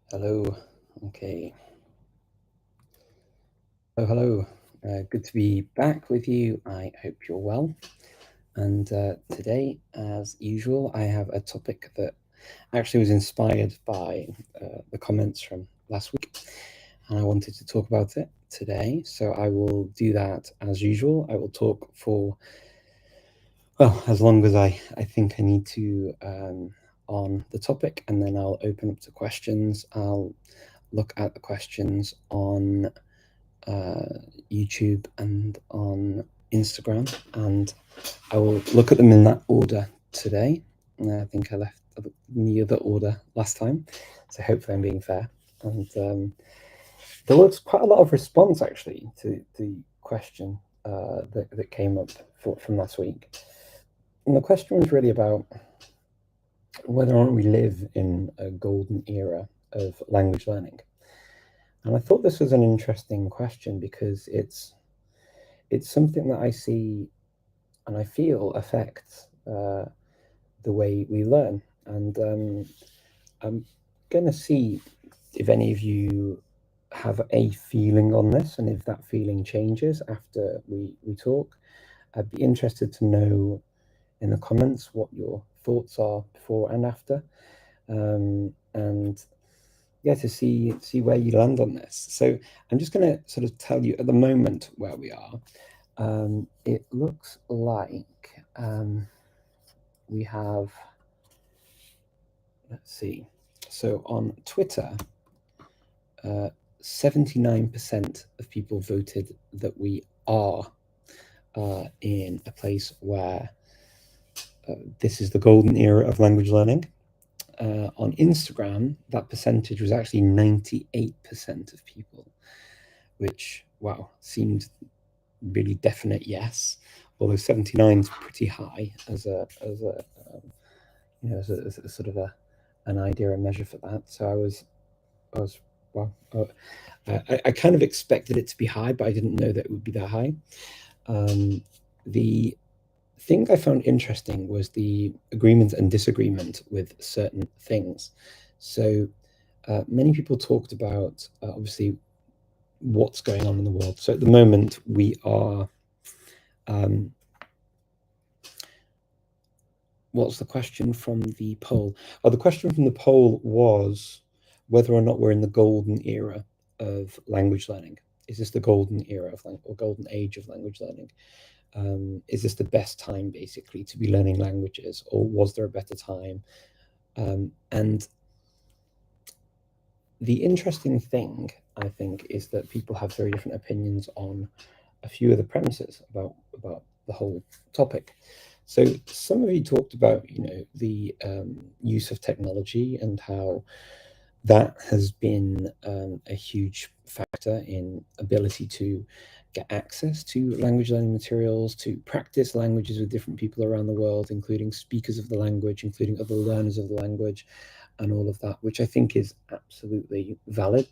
Hello. Okay. Oh, hello. Good to be back with you. I hope you're well. And today, as usual, I have a topic that actually was inspired by the comments from last week, and I wanted to talk about it today. So I will do that as usual. I will talk for, well, as long as I think I need to on the topic, and then I'll open up to questions. I'll look at the questions on YouTube and on Instagram, and I will look at them in that order today. I think I left the other order last time, so hopefully I'm being fair. And there was quite a lot of response actually to the question that came up from last week. And the question was really about whether or not we live in a golden era of language learning. And I thought this was an interesting question because it's something that I see and I feel affects the way we learn. And I'm going to see if any of you have a feeling on this and if that feeling changes after we talk. I'd be interested to know in the comments what your thoughts are before and after. And yeah, to see where you land on this. So I'm just going to sort of tell you at the moment where we are. It looks like we have, let's see, so on Twitter, 79% of people voted that we are in a place where this is the golden era of language learning. On Instagram, that percentage was actually 98% of people, which, wow, seemed really definite yes, although 79 is pretty high as a sort of an idea, a measure for that. So I was well, I kind of expected it to be high, but I didn't know that it would be that high. The thing I found interesting was the agreement and disagreement with certain things. So many people talked about obviously what's going on in the world. So at the moment we are what's the question from the poll? Oh, the question from the poll was whether or not we're in the golden era of language learning. Is this the golden era of or golden age of language learning? Is this the best time basically to be learning languages, or was there a better time? And the interesting thing, I think, is that people have very different opinions on a few of the premises about the whole topic. So some of you talked about, the use of technology and how that has been a huge factor in ability to get access to language learning materials, to practice languages with different people around the world, including speakers of the language, including other learners of the language, and all of that, which I think is absolutely valid.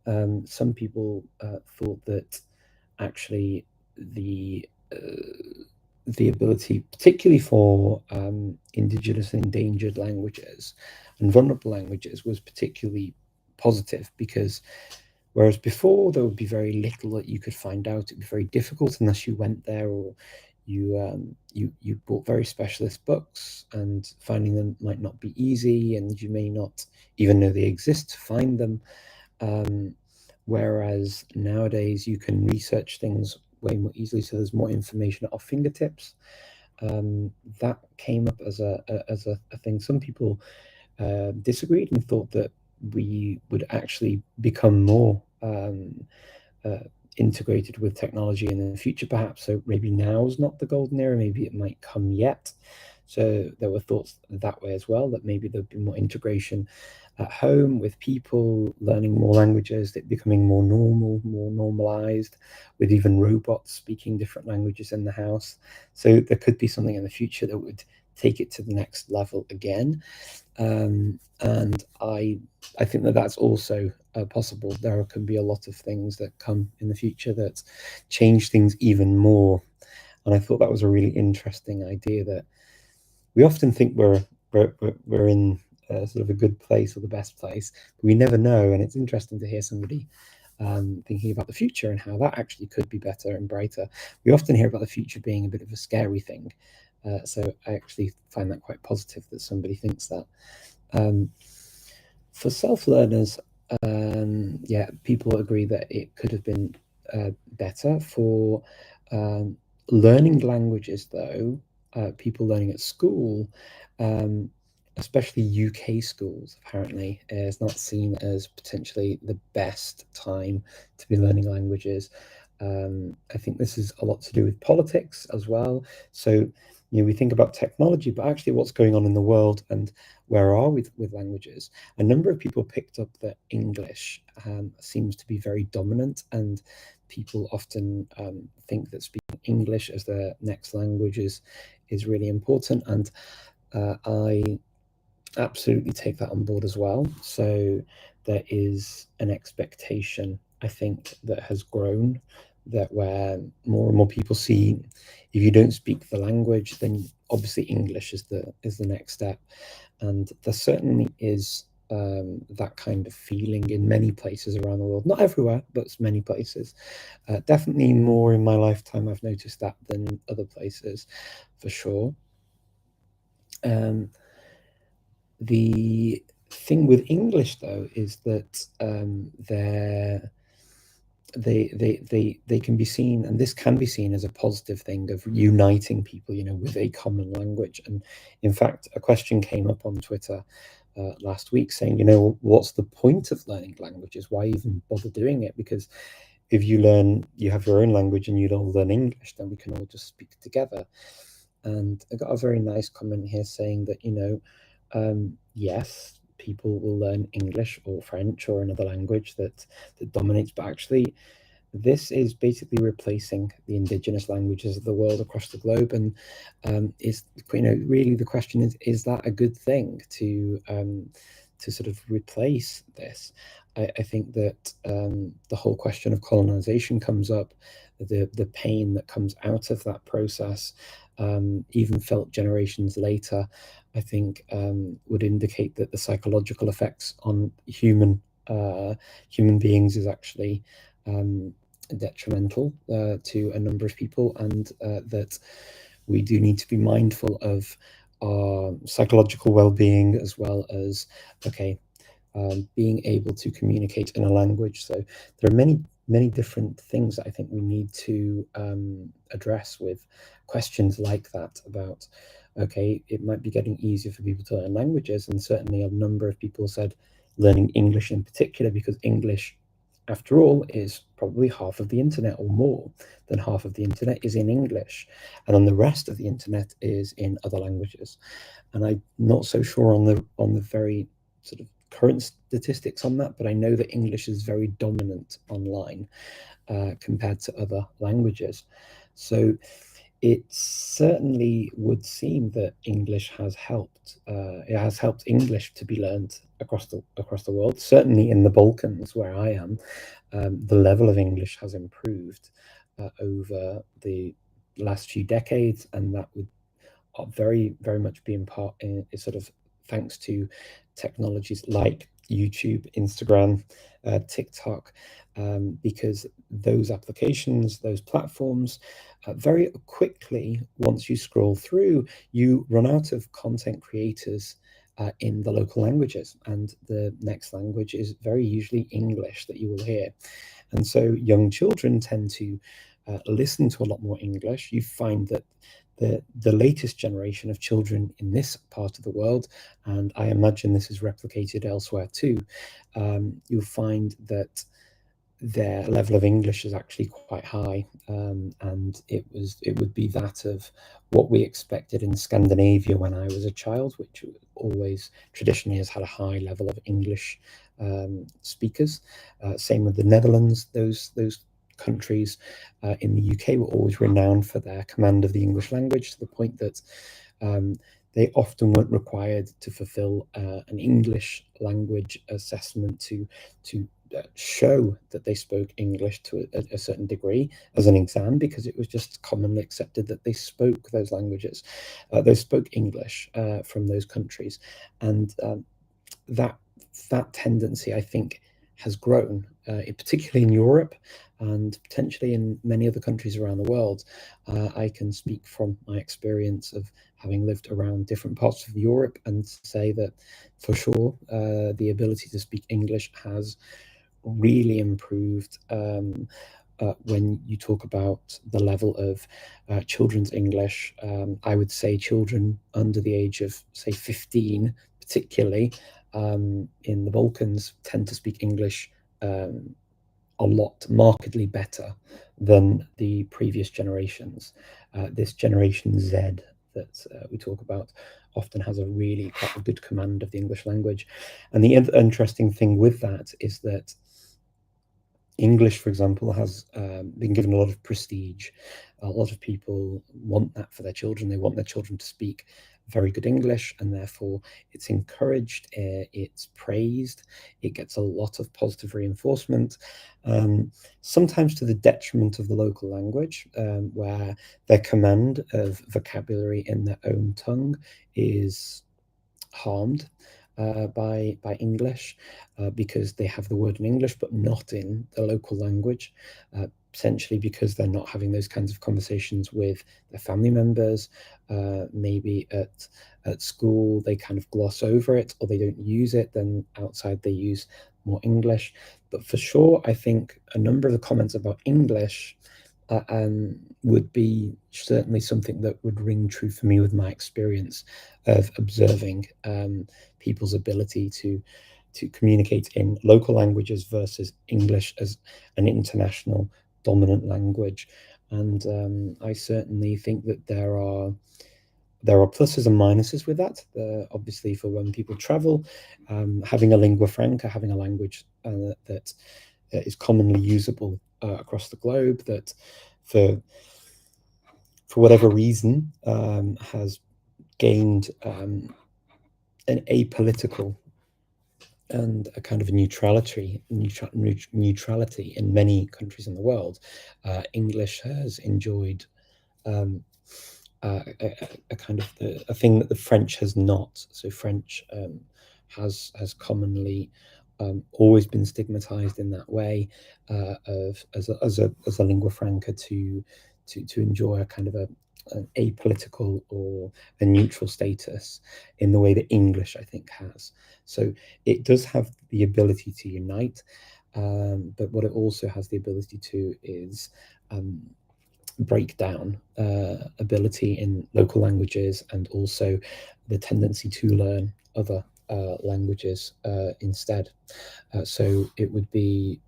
Some people thought that actually the ability, particularly for indigenous and endangered languages and vulnerable languages, was particularly positive, because whereas before there would be very little that you could find out, it'd be very difficult unless you went there, or you bought very specialist books, and finding them might not be easy, and you may not even know they exist to find them. Whereas nowadays you can research things way more easily, so there's more information at our fingertips. That came up as a thing. Some people disagreed and thought that we would actually become more integrated with technology in the future, perhaps. So maybe now is not the golden era, maybe it might come yet. So there were thoughts that way as well, that maybe there'd be more integration at home with people learning more languages, that becoming more normal, more normalized, with even robots speaking different languages in the house. So there could be something in the future that would take it to the next level again. And I think that that's also possible. There can be a lot of things that come in the future that change things even more. And I thought that was a really interesting idea, that we often think we're in sort of a good place or the best place. But we never know, and it's interesting to hear somebody thinking about the future and how that actually could be better and brighter. We often hear about the future being a bit of a scary thing, so I actually find that quite positive that somebody thinks that. For self-learners, yeah, people agree that it could have been better. For learning languages, though, people learning at school, especially UK schools, apparently, is not seen as potentially the best time to be learning languages. I think this is a lot to do with politics as well. So, we think about technology, but actually what's going on in the world and where are we with languages? A number of people picked up that English seems to be very dominant, and people often think that speaking English as their next language is really important. And I absolutely take that on board as well. So there is an expectation, I think, that has grown, that where more and more people see if you don't speak the language, then obviously English is the next step. And there certainly is that kind of feeling in many places around the world. Not everywhere, but many places. Definitely more in my lifetime, I've noticed that than other places, for sure. The thing with English, though, is that they can be seen, and this can be seen as a positive thing of uniting people, with a common language. And in fact, a question came up on Twitter last week saying, what's the point of learning languages? Why even bother doing it? Because if you have your own language and you don't learn English, then we can all just speak together. And I got a very nice comment here saying that, yes, people will learn English or French or another language that dominates, but actually this is basically replacing the indigenous languages of the world across the globe. And is really the question is that a good thing to sort of replace this? I think that the whole question of colonization comes up, the pain that comes out of that process, even felt generations later, I think would indicate that the psychological effects on human beings is actually detrimental to a number of people, and that we do need to be mindful of our psychological well-being as well as being able to communicate in a language. So there are many different things that I think we need to address with questions like that about, it might be getting easier for people to learn languages, and certainly a number of people said learning English in particular, because English, after all, is probably half of the internet, or more than half of the internet is in English, and then the rest of the internet is in other languages. And I'm not so sure on the very sort of current statistics on that, but I know that English is very dominant online compared to other languages. So it certainly would seem that English has helped. It has helped English to be learned across the world. Certainly in the Balkans, where I am, the level of English has improved over the last few decades, and that would very, very much be in part sort of thanks to technologies like YouTube, Instagram, TikTok, because those applications, those platforms, very quickly, once you scroll through, you run out of content creators in the local languages, and the next language is very usually English that you will hear. And so young children tend to listen to a lot more English. You find that the latest generation of children in this part of the world, and I imagine this is replicated elsewhere too, you'll find that their level of English is actually quite high, and it would be that of what we expected in Scandinavia when I was a child, which always traditionally has had a high level of English speakers. Same with the Netherlands; those countries in the UK were always renowned for their command of the English language, to the point that they often weren't required to fulfill an English language assessment to show that they spoke English to a certain degree as an exam, because it was just commonly accepted that they spoke those languages, they spoke English from those countries. And that tendency, I think, has grown, particularly in Europe and potentially in many other countries around the world. I can speak from my experience of having lived around different parts of Europe and say that for sure the ability to speak English has really improved. When you talk about the level of children's English, I would say children under the age of, say, 15, particularly in the Balkans, tend to speak English a lot, markedly better than the previous generations. This Generation Z that we talk about often has a really quite a good command of the English language. And the interesting thing with that is that English, for example, has been given a lot of prestige. A lot of people want that for their children. They want their children to speak very good English, and therefore it's encouraged, it's praised, it gets a lot of positive reinforcement, sometimes to the detriment of the local language, where their command of vocabulary in their own tongue is harmed by English because they have the word in English but not in the local language, potentially because they're not having those kinds of conversations with their family members. Maybe at school they kind of gloss over it or they don't use it, then outside they use more English. But for sure, I think a number of the comments about English would be certainly something that would ring true for me with my experience of observing people's ability to communicate in local languages versus English as an international dominant language. And I certainly think that there are pluses and minuses with that. Obviously, for when people travel, having a lingua franca, having a language that is commonly usable across the globe, that for whatever reason has gained an apolitical and a kind of neutrality in many countries in the world. English has enjoyed a kind of a thing that the French has not. So French has commonly always been stigmatized in that way, of as a lingua franca to enjoy a kind of an apolitical or a neutral status in the way that English, I think, has. So it does have the ability to unite, but what it also has the ability to is break down ability in local languages, and also the tendency to learn other languages instead. So it would be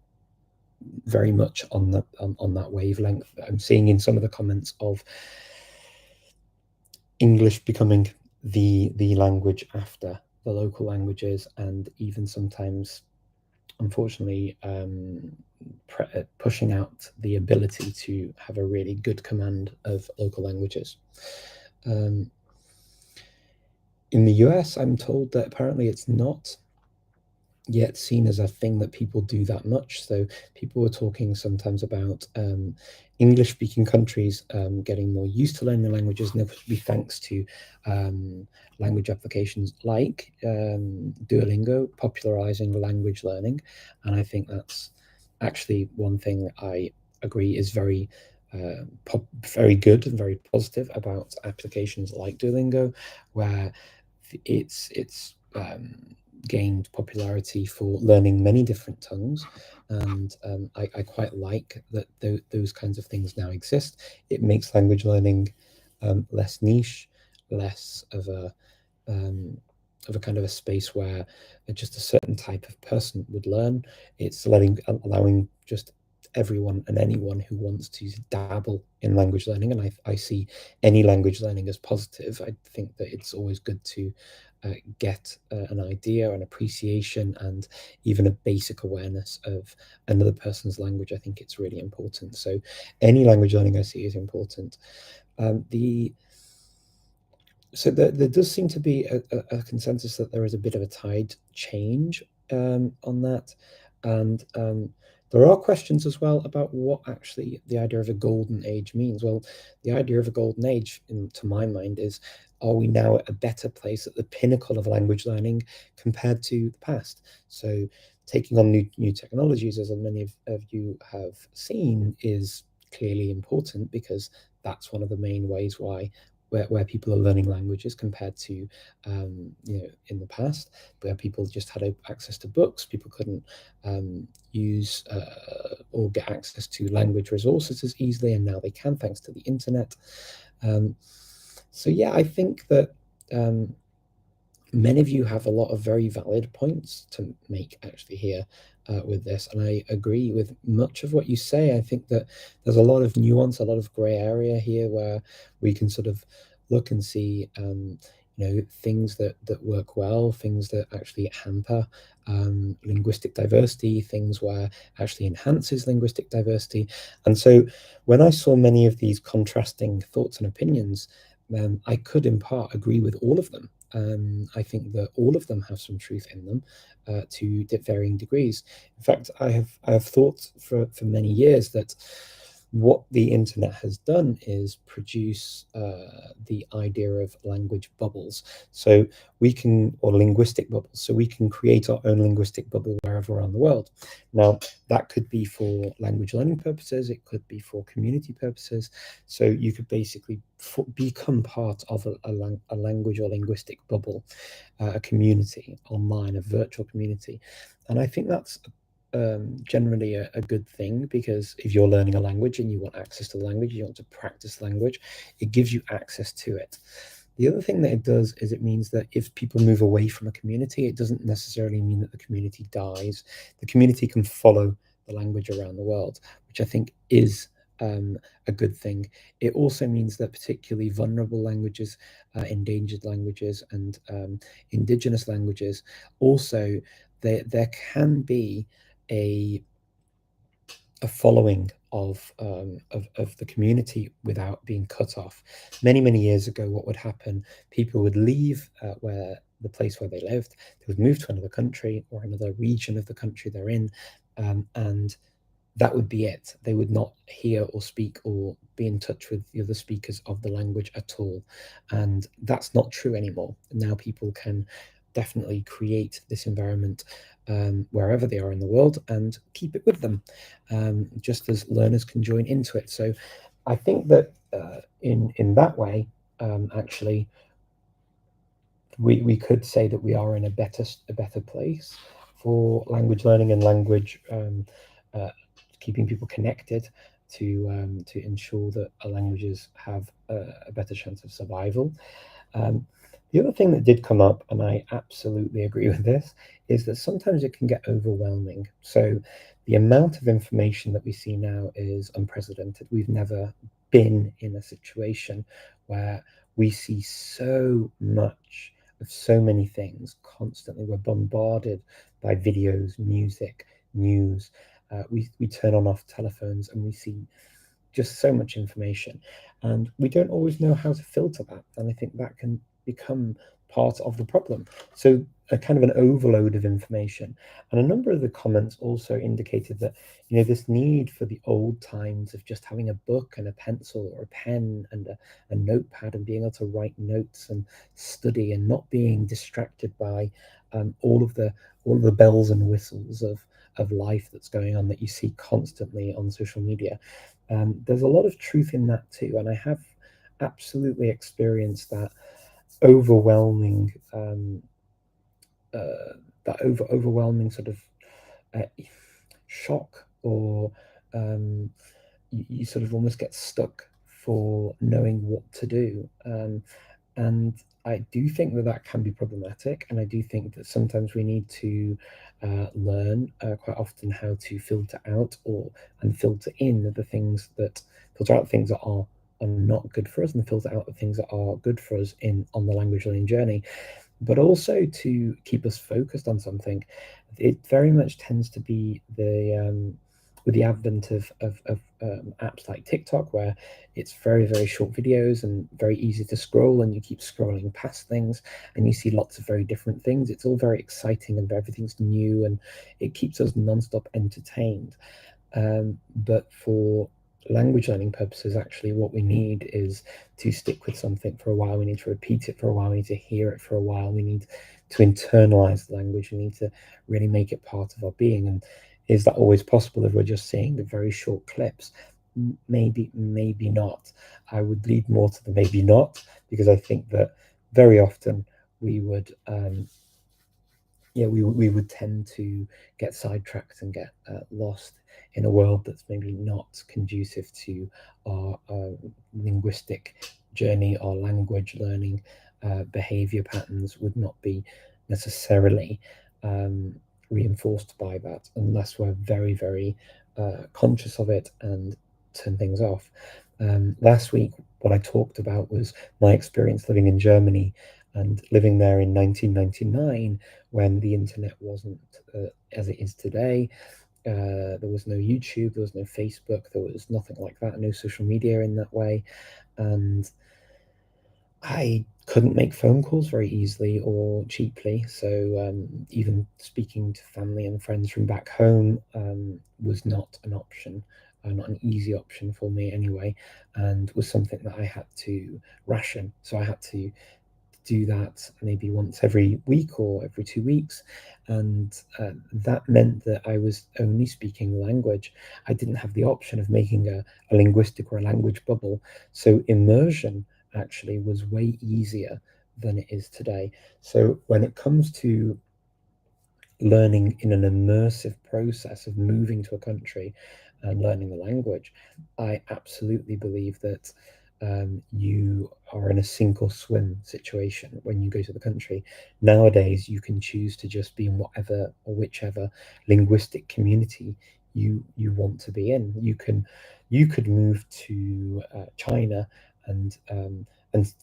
very much on that wavelength. I'm seeing in some of the comments of English becoming the language after the local languages, and even sometimes, unfortunately, pushing out the ability to have a really good command of local languages. In the US, I'm told that apparently it's not yet seen as a thing that people do that much. So people were talking sometimes about English-speaking countries getting more used to learning languages, and it would be thanks to language applications like Duolingo popularizing language learning. And I think that's actually one thing I agree is very very good and very positive about applications like Duolingo, where it's gained popularity for learning many different tongues, and I quite like that those kinds of things now exist. It makes language learning less niche, less of a kind of a space where just a certain type of person would learn. It's allowing just everyone and anyone who wants to dabble in language learning, and I see any language learning as positive. I think that it's always good to get an idea, an appreciation, and even a basic awareness of another person's language. I think it's really important. So any language learning I see is important. So there does seem to be a consensus that there is a bit of a tide change on that, and There are questions as well about what actually the idea of a golden age means. Well, the idea of a golden age, to my mind, is, are we now at a better place at the pinnacle of language learning compared to the past? So taking on new technologies, as many of you have seen, is clearly important, because that's one of the main ways where people are learning languages compared to in the past, where people just had access to books. People couldn't use or get access to language resources as easily, and now they can, thanks to the internet. So yeah, I think that many of you have a lot of very valid points to make actually here with this, and I agree with much of what you say. I think that there's a lot of nuance, a lot of grey area here, where we can sort of look and see things that work well, things that actually hamper linguistic diversity, things where actually enhances linguistic diversity. And so when I saw many of these contrasting thoughts and opinions, I could in part agree with all of them. I think that all of them have some truth in them to varying degrees. In fact, I have thought for many years that what the internet has done is produce the idea of language bubbles. So we can, or linguistic bubbles, so we can create our own linguistic bubble wherever around the world. Now, that could be for language learning purposes, it could be for community purposes. So you could basically become part of a language or linguistic bubble, a community online, a virtual community. And I think that's generally a good thing, because if you're learning a language and you want access to the language, you want to practice language, it gives you access to it. The other thing that it does is it means that if people move away from a community, it doesn't necessarily mean that the community dies. The community can follow the language around the world, which I think is a good thing. It also means that particularly vulnerable languages, endangered languages, and indigenous languages, also there can be a following of the community without being cut off. Many years ago, what would happen? People would leave the place where they lived. They would move to another country or another region of the country they're in, and that would be it. They would not hear or speak or be in touch with the other speakers of the language at all. And that's not true anymore. Now people can definitely create this environment wherever they are in the world and keep it with them, just as learners can join into it. So I think that in that way, actually, we could say that we are in a better place for language learning and language keeping people connected to ensure that our languages have a better chance of survival. The other thing that did come up, and I absolutely agree with this, is that sometimes it can get overwhelming. So the amount of information that we see now is unprecedented. We've never been in a situation where we see so much of so many things constantly. We're bombarded by videos, music, news. We turn on off telephones and we see just so much information, and we don't always know how to filter that. And I think that can become part of the problem. So a kind of an overload of information. And a number of the comments also indicated that, this need for the old times of just having a book and a pencil or a pen and a notepad and being able to write notes and study and not being distracted by all of the bells and whistles of life that's going on that you see constantly on social media. There's a lot of truth in that too, and I have absolutely experienced that overwhelming overwhelming sort of shock, or you sort of almost get stuck for knowing what to do. And I do think that can be problematic, and I do think that sometimes we need to learn quite often how to filter out and filter in the things that filter out things that are not good for us, and filter out the things that are good for us on the language learning journey, but also to keep us focused on something. It very much tends to be the with the advent of apps like TikTok, where it's very, very short videos and very easy to scroll, and you keep scrolling past things and you see lots of very different things. It's all very exciting and everything's new, and it keeps us nonstop entertained. But for language learning purposes, actually what we need is to stick with something for a while. We need to repeat it for a while. We need to hear it for a while. We need to internalize the language. We need to really make it part of our being. And is that always possible if we're just seeing the very short clips? Maybe, maybe not. I would lead more to the maybe not, because I think that very often we would we would tend to get sidetracked and get lost in a world that's maybe not conducive to our linguistic journey. Our language learning behavior patterns would not be necessarily reinforced by that unless we're very, very conscious of it and turn things off. Last week, what I talked about was my experience living in Germany and living there in 1999, when the internet wasn't as it is today. There was no YouTube, there was no Facebook, there was nothing like that, no social media in that way. And I couldn't make phone calls very easily or cheaply. So even speaking to family and friends from back home was not an option, not an easy option for me anyway, and was something that I had to ration. So I had to do that maybe once every week or every 2 weeks. And that meant that I was only speaking language. I didn't have the option of making a linguistic or a language bubble. So immersion actually was way easier than it is today. So when it comes to learning in an immersive process of moving to a country and learning the language, I absolutely believe that you are in a sink or swim situation when you go to the country. Nowadays, you can choose to just be in whatever or whichever linguistic community you want to be in. You could move to China and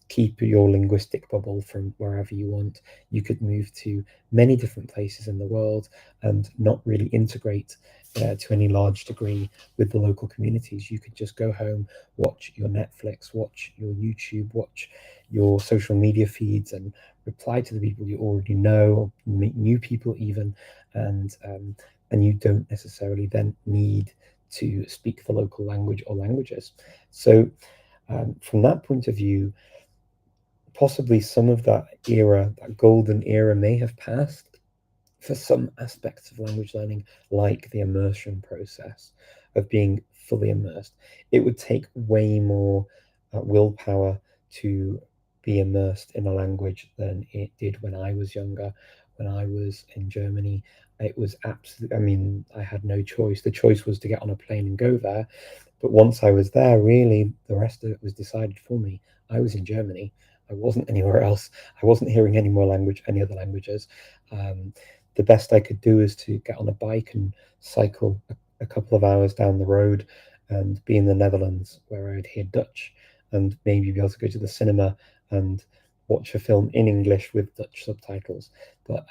keep your linguistic bubble from wherever you want. You could move to many different places in the world and not really integrate to any large degree with the local communities. You could just go home, watch your Netflix, watch your YouTube, watch your social media feeds, and reply to the people you already know, or meet new people even, and you don't necessarily then need to speak the local language or languages. So from that point of view, possibly some of that era, that golden era, may have passed for some aspects of language learning, like the immersion process of being fully immersed. It would take way more willpower to be immersed in a language than it did when I was younger. When I was in Germany, it was absolutely, I mean, I had no choice. The choice was to get on a plane and go there. But once I was there, really, the rest of it was decided for me. I was in Germany. I wasn't anywhere else. I wasn't hearing any other languages. The best I could do is to get on a bike and cycle a couple of hours down the road and be in the Netherlands, where I'd hear Dutch and maybe be able to go to the cinema and watch a film in English with Dutch subtitles. But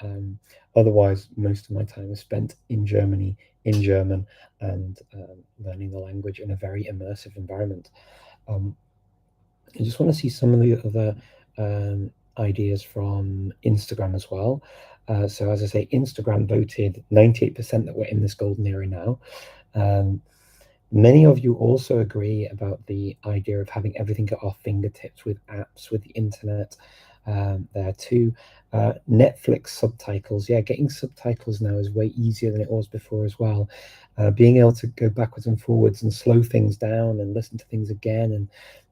otherwise, most of my time is spent in Germany, in German, and learning the language in a very immersive environment. I just want to see some of the other ideas from Instagram as well. So as I say, Instagram voted 98% that we're in this golden era now. Many of you also agree about the idea of having everything at our fingertips with apps, with the internet there too. Netflix subtitles, yeah, getting subtitles now is way easier than it was before as well. Being able to go backwards and forwards and slow things down and listen to things again,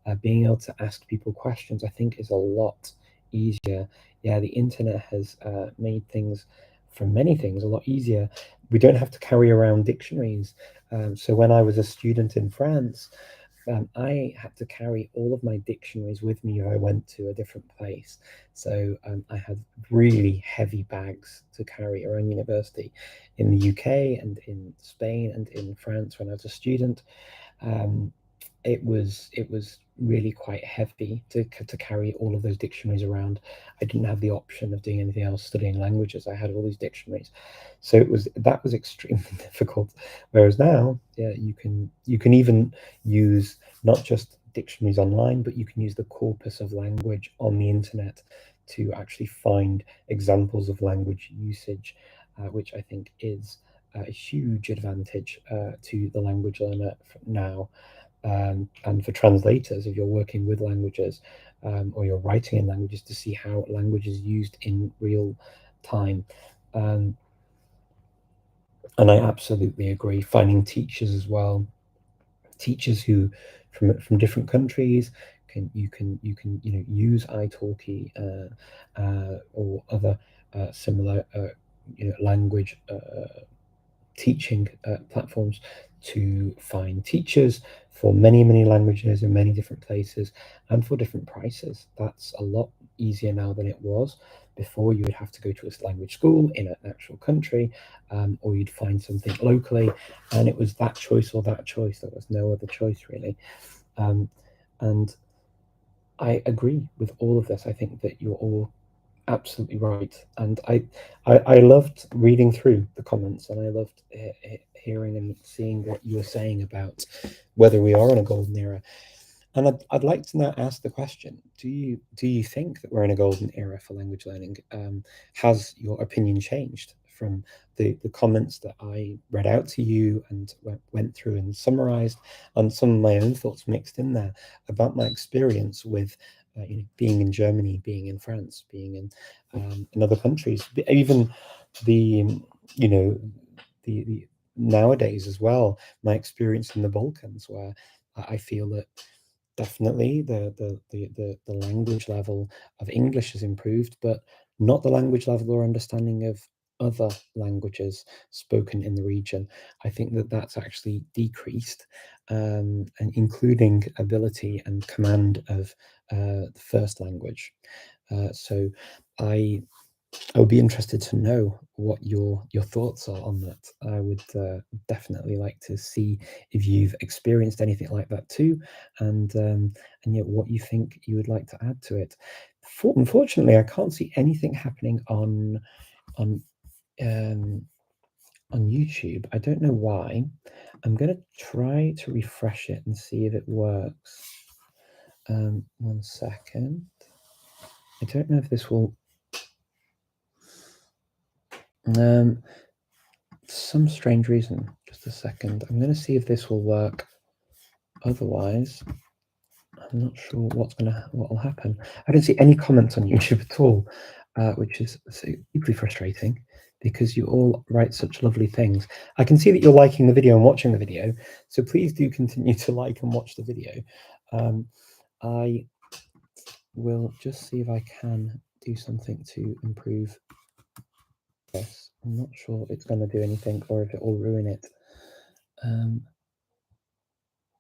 and being able to ask people questions, I think, is a lot easier. Yeah, the internet has made things, for many things, a lot easier. We don't have to carry around dictionaries. So when I was a student in France, I had to carry all of my dictionaries with me if I went to a different place. So I had really heavy bags to carry around university in the UK and in Spain and in France when I was a student. It was really quite heavy to carry all of those dictionaries around. I didn't have the option of doing anything else, studying languages. I had all these dictionaries, so that was extremely difficult. Whereas now, yeah, you can even use not just dictionaries online, but you can use the corpus of language on the internet to actually find examples of language usage, which I think is a huge advantage to the language learner now. And for translators, if you're working with languages or you're writing in languages, to see how language is used in real time. And I absolutely agree. Finding teachers as well, teachers who from different countries you can use italki or other similar language teaching platforms to find teachers for many languages in many different places and for different prices. That's a lot easier now than it was before. You would have to go to a language school in an actual country, or you'd find something locally, and it was that choice or that choice. There was no other choice really. And I agree with all of this. I think that you're all absolutely right, and I loved reading through the comments, and I loved hearing and seeing what you were saying about whether we are in a golden era. And I'd like to now ask the question: Do you think that we're in a golden era for language learning? Has your opinion changed from the comments that I read out to you and went through and summarized, and some of my own thoughts mixed in there about my experience with being in Germany, being in France, being in other countries, even the the nowadays as well, my experience in the Balkans, where I feel that definitely the language level of English has improved, but not the language level or understanding of other languages spoken in the region. I think that that's actually decreased, and including ability and command of the first language. So I would be interested to know what your thoughts are on that. I would definitely like to see if you've experienced anything like that too, and yet what you think you would like to add to it. Unfortunately, I can't see anything happening on YouTube. I don't know why. I'm going to try to refresh it and see if it works. 1 second. I don't know if this will. For some strange reason, just a second. I'm going to see if this will work. Otherwise, I'm not sure what will happen. I don't see any comments on YouTube at all, which is so deeply frustrating because you all write such lovely things. I can see that you're liking the video and watching the video, so please do continue to like and watch the video. I will just see if I can do something to improve this. I'm not sure it's going to do anything or if it will ruin it.